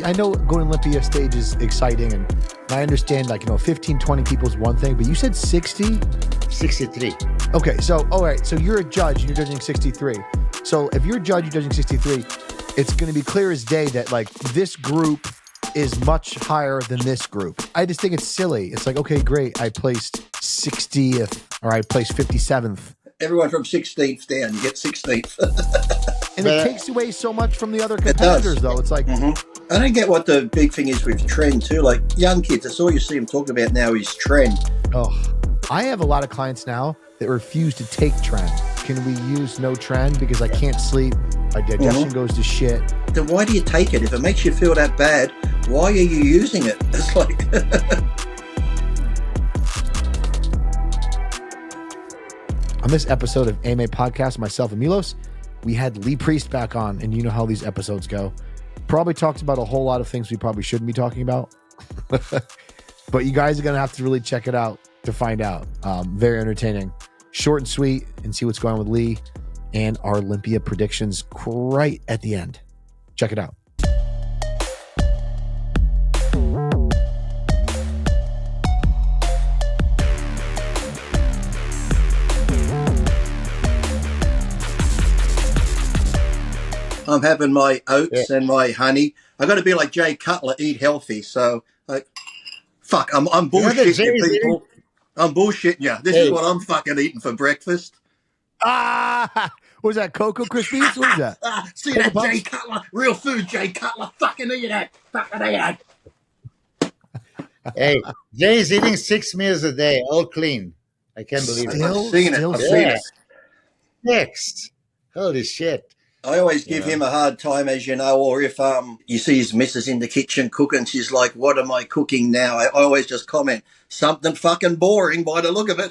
I know going to Olympia stage is exciting, and I understand, like, 15, 20 people is one thing, but you said 60? 63. Okay, so, all right, so you're a judge and you're judging 63. So if you're a judge, you're judging 63, it's going to be clear as day that, like, this group is much higher than this group. I just think it's silly. It's like, okay, great, I placed 60th, or I placed 57th. Everyone from 16th down, you get 16th. And it takes away so much from the other competitors, though. It's like... I don't get what the big thing is with trend, too. Like, young kids, that's all you see them talking about now is trend. Oh, I have a lot of clients now that refuse to take trend. Can we use no trend because I can't sleep, my digestion goes to shit? Then why do you take it? If it makes you feel that bad, why are you using it? It's like... On this episode of AMA Podcast, myself and Milos, we had Lee Priest back on, and you know how these episodes go. Probably talked about a whole lot of things we probably shouldn't be talking about. But you guys are going to have to really check it out to find out. Very entertaining. Short and sweet, and see what's going on with Lee and our Olympia predictions right at the end. Check it out. I'm having my oats and my honey. I got to be like Jay Cutler, eat healthy. So, like, fuck, I'm bullshitting you, people. I'm bullshitting you. This is what I'm fucking eating for breakfast. What was that, Cocoa Krispies? What is that? See that, Jay Cutler? Real food, Jay Cutler. Fucking eat that. Fucking eat that. Hey, Jay's eating 6 meals a day, all clean. I can't believe it. I'm seeing it. I'm seeing it. Next. Holy shit. I always give him a hard time, as you know, or if you see his missus in the kitchen cooking, she's like, what am I cooking now? I always just comment, something fucking boring by the look of it.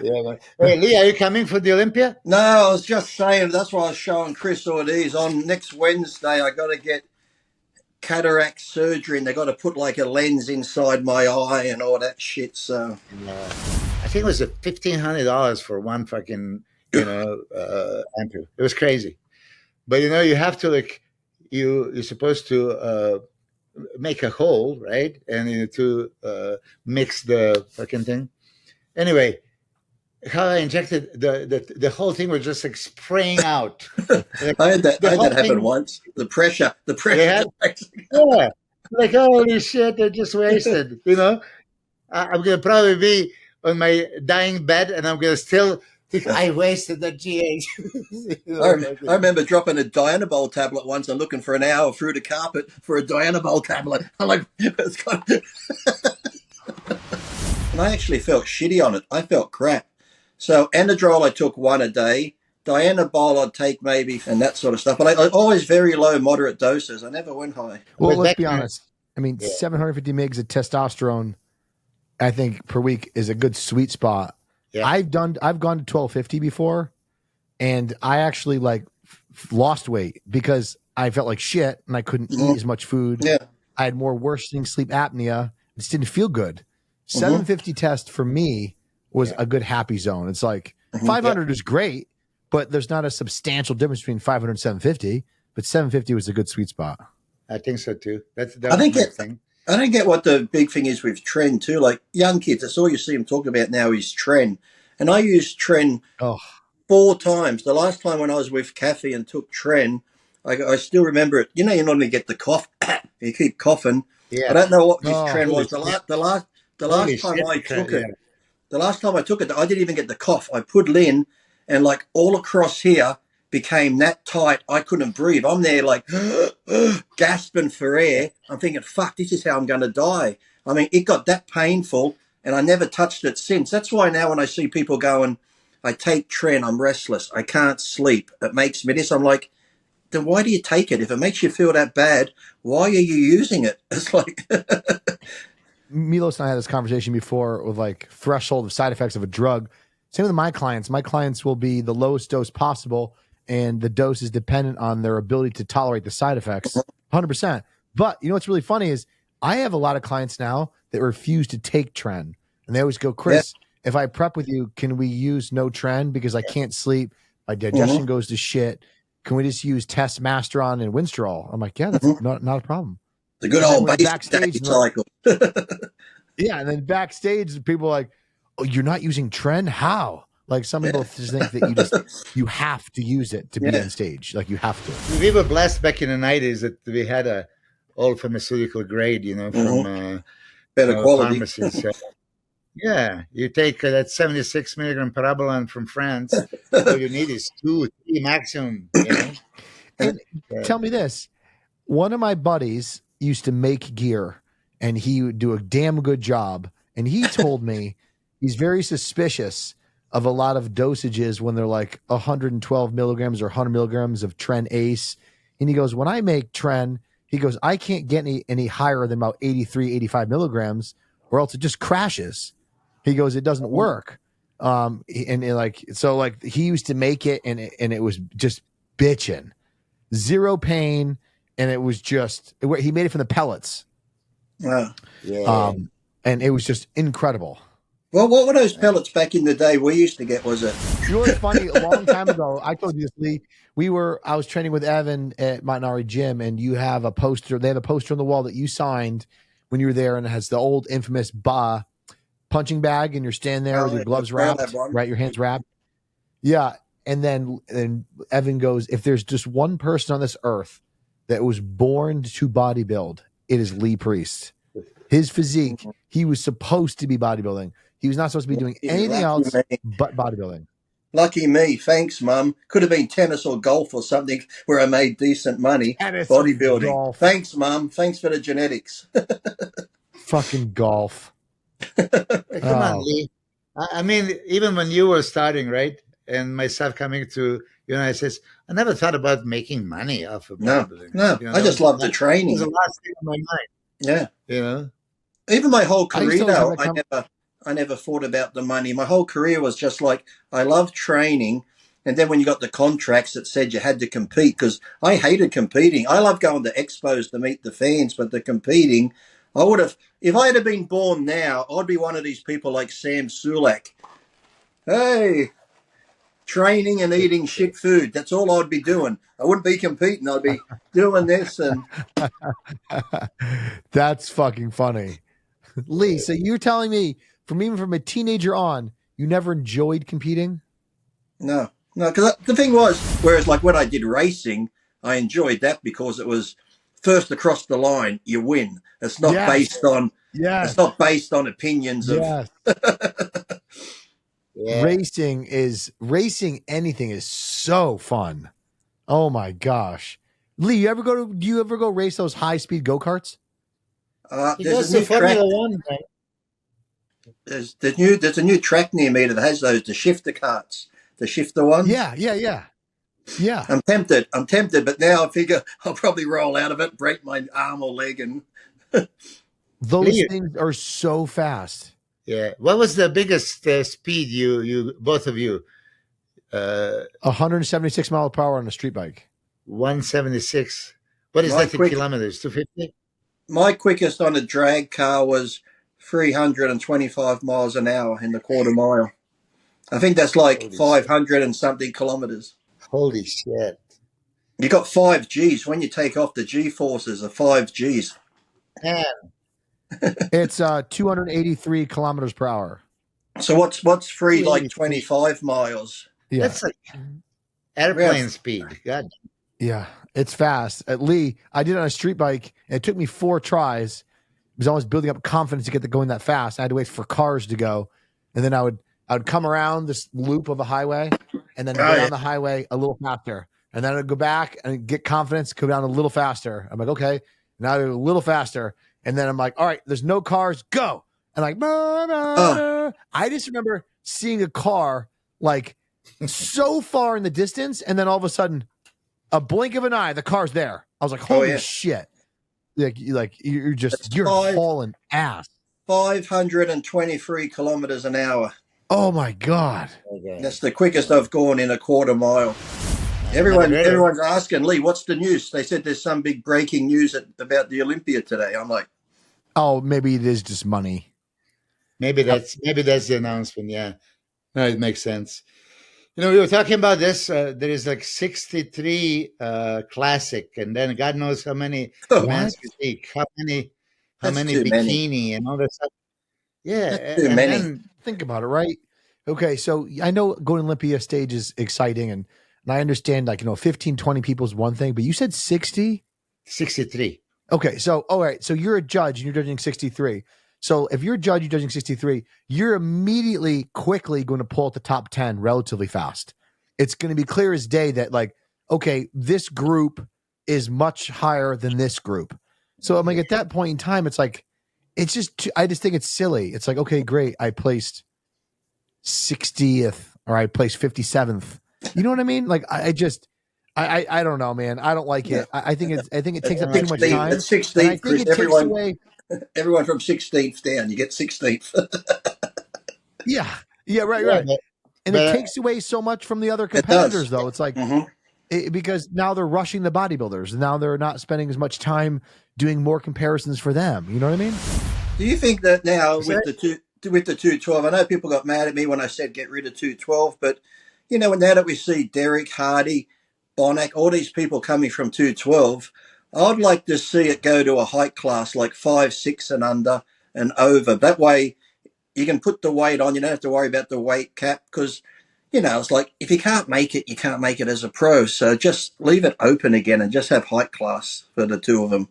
Man. Hey, Lee, are you coming for the Olympia? No, I was just saying, that's why I was showing Chris Ortiz. On next Wednesday, I got to get cataract surgery, and they got to put like a lens inside my eye and all that shit, so... I think it was $1,500 for one fucking, ampoule. It was crazy. But, you have to, like, you're supposed to make a hole, right? And to mix the fucking thing. Anyway, how I injected, the whole thing was just like spraying out. Like, I had that happen once. The pressure. Yeah. Like, holy shit, I just wasted, I'm going to probably be on my dying bed, and I'm going to still think I wasted that GH. I remember dropping a Dianabol tablet once and looking for an hour through the carpet for a Dianabol tablet. I'm like, it's got... And I actually felt shitty on it. I felt crap. So Anadrol I took one a day. Dianabol I'd take maybe, and that sort of stuff. But I always very low, moderate doses. I never went high. Well, let's be honest. I mean, 750 mgs of testosterone, I think, per week is a good sweet spot. Yeah. I've gone to 1250 before, and I actually lost weight because I felt like shit and I couldn't eat as much food. Yeah. I had more worsening sleep apnea. It just didn't feel good. 750 test for me was a good happy zone. It's like 500 is great, but there's not a substantial difference between 500 and 750. But 750 was a good sweet spot. I think so too. That's I don't get what the big thing is with trend too. Like, young kids, that's all you see them talking about now is trend. And I used trend 4 times. The last time when I was with Kathy and took trend, I still remember it. You normally get the cough. You keep coughing. Yeah. I don't know what this trend was. The last time I took it, the last time I took it, I didn't even get the cough. I put it in, and like all across here became that tight I couldn't breathe. I'm there like gasping for air. I'm thinking, fuck, this is how I'm going to die. I mean, it got that painful, and I never touched it since. That's why now when I see people going, I take tren, I'm restless, I can't sleep, it makes me this, I'm like, then why do you take it? If it makes you feel that bad, why are you using it? It's like... Milos and I had this conversation before with like threshold of side effects of a drug. Same with my clients. My clients will be the lowest dose possible, and the dose is dependent on their ability to tolerate the side effects 100%. But you know what's really funny is I have a lot of clients now that refuse to take tren, and they always go, Chris, if I prep with you, can we use no tren because I can't sleep, my digestion goes to shit. can we just use Testmasteron and Winstrol? I'm like, yeah, that's not a problem. The good And old then basic backstage, day cycle. yeah, and then backstage, people are like, oh, you're not using Tren? How? Like some people just think that you have to use it to be on stage. Like you have to. We were blessed back in the 90s that we had a all pharmaceutical grade, from better quality pharmacies. Yeah, you take that 76 milligram parabolan from France. All you need is 2, 3 maximum. And tell me this: one of my buddies used to make gear, and he would do a damn good job. And he told me he's very suspicious of a lot of dosages when they're like 112 milligrams or 100 milligrams of Tren Ace. And he goes, when I make Tren, he goes, I can't get any higher than about 83, 85 milligrams, or else it just crashes. He goes, it doesn't work. So he used to make it, and it was just bitching, zero pain, and it was just he made it from the pellets. Yeah. And it was just incredible. Well, what were those pellets back in the day we used to get? Was it? You know what's funny? A long time ago, I told you this, Lee. I was training with Evan at Montanari Gym, and you have a poster. They have a poster on the wall that you signed when you were there, and it has the old infamous punching bag, and you're standing there with your gloves wrapped, right? Your hands wrapped. Yeah. And then Evan goes, if there's just one person on this earth that was born to bodybuild, it is Lee Priest. His physique, he was supposed to be bodybuilding. He was not supposed to be doing anything else but bodybuilding. Lucky me. Thanks, Mum. Could have been tennis or golf or something where I made decent money. Tennis, bodybuilding. Golf. Thanks, Mum. Thanks for the genetics. Fucking golf. Come on, Lee. I mean, even when you were starting, right? And myself coming to United States, I never thought about making money off of bodybuilding. No. I just love the training. It was the last thing on my mind. Yeah. Even my whole career, though, I never thought about the money. My whole career was just like, I love training. And then when you got the contracts that said you had to compete, because I hated competing. I love going to expos to meet the fans, but the competing, I would have, if I had been born now, I'd be one of these people like Sam Sulak. Hey, training and eating shit food. That's all I'd be doing. I wouldn't be competing. I'd be doing this. And that's fucking funny. Lee, so you're telling me even from a teenager on, you never enjoyed competing? No, because the thing was, whereas like when I did racing, I enjoyed that because it was first across the line, you win. It's not based on it's not based on opinions of racing anything is so fun. Oh my gosh. Lee, do you ever go race those high speed go-karts? There's a new Formula One, right? There's a new track near me that has the shifter carts, the shifter ones. Yeah. I'm tempted, but now I figure I'll probably roll out of it, break my arm or leg, and those things are so fast. Yeah. What was the biggest speed you both of you? 176 miles per hour on a street bike. 176. What is that in kilometers? 250? My quickest on a drag car was 325 miles an hour in the quarter mile. I think that's like 500 and something kilometers. Holy shit. You got 5 Gs. When you take off, the G forces are 5 Gs. Man. It's 283 kilometers per hour. So what's free like 25 miles? Yeah. That's like airplane speed. God. Yeah, it's fast. At Lee, I did it on a street bike, and it took me 4 tries. It was almost building up confidence to get going that fast. I had to wait for cars to go, and then I would come around this loop of a highway, and then go down the highway a little faster, and then I'd go back and get confidence, go down a little faster. I'm like, okay, now a little faster, and then I'm like, all right, there's no cars, go, and like, I just remember seeing a car like so far in the distance, and then all of a sudden, a blink of an eye, the car's there. I was like, holy shit. You're hauling ass. 523 kilometers an hour. Oh my God. Okay. That's the quickest I've gone in a quarter mile. Everyone's asking, Lee, what's the news? They said there's some big breaking news about the Olympia today. I'm like, oh, maybe it is just money. Maybe that's the announcement. Yeah. No, it makes sense. You know, we were talking about this. There is like 63 classic, and then God knows how many men's physique, how many bikini and all that stuff. Yeah, That's too and many. then Think about it, right? Okay, so I know going to Olympia stage is exciting, and I understand, like, 15, 20 people is one thing, but you said 60? 63. Okay, so all right, so you're a judge and you're judging 63. So if you're a judge, you're judging 63, you're immediately quickly going to pull out the top 10 relatively fast. It's going to be clear as day that, like, okay, this group is much higher than this group. So I'm like, at that point in time, it's like, it's just, I just think it's silly. It's like, okay, great, I placed 60th or I placed 57th. You know what I mean? Like, I don't know, man. I don't like it. I think it takes up too much time. At 16th, I think it takes away. Everyone from 16th down, you get 16th. Yeah, right. And it takes away so much from the other competitors, though. It's like, because now they're rushing the bodybuilders. Now they're not spending as much time doing more comparisons for them. You know what I mean? Do you think that now with the 212, I know people got mad at me when I said get rid of 212, but now that we see Derek, Hardy, Bonac, all these people coming from 212, I'd like to see it go to a height class like 5, 6 and under and over. That way you can put the weight on. You don't have to worry about the weight cap because, it's like if you can't make it, you can't make it as a pro. So just leave it open again and just have height class for the two of them.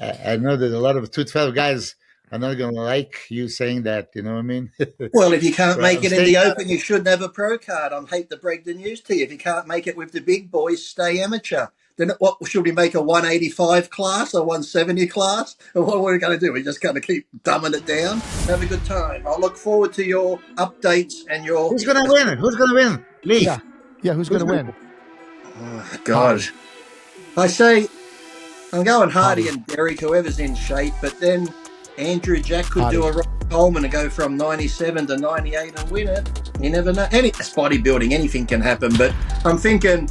I know that a lot of 212 guys are not going to like you saying that. You know what I mean? Well, if you can't make it in the open, you shouldn't have a pro card. I hate to break the news to you. If you can't make it with the big boys, stay amateur. Then what should we make a 185 class, a 170 class? Or what are we going to do? We're just going to keep dumbing it down? Have a good time. I look forward to your updates and your... Who's going to win? Who's going to win? Lee. Yeah, who's going to win? Oh, God. I say I'm going Hardy and Derek, whoever's in shape, but then Andrew Jack could do a Ron Coleman and go from 97 to 98 and win it. You never know. It's bodybuilding. Anything can happen. But I'm thinking...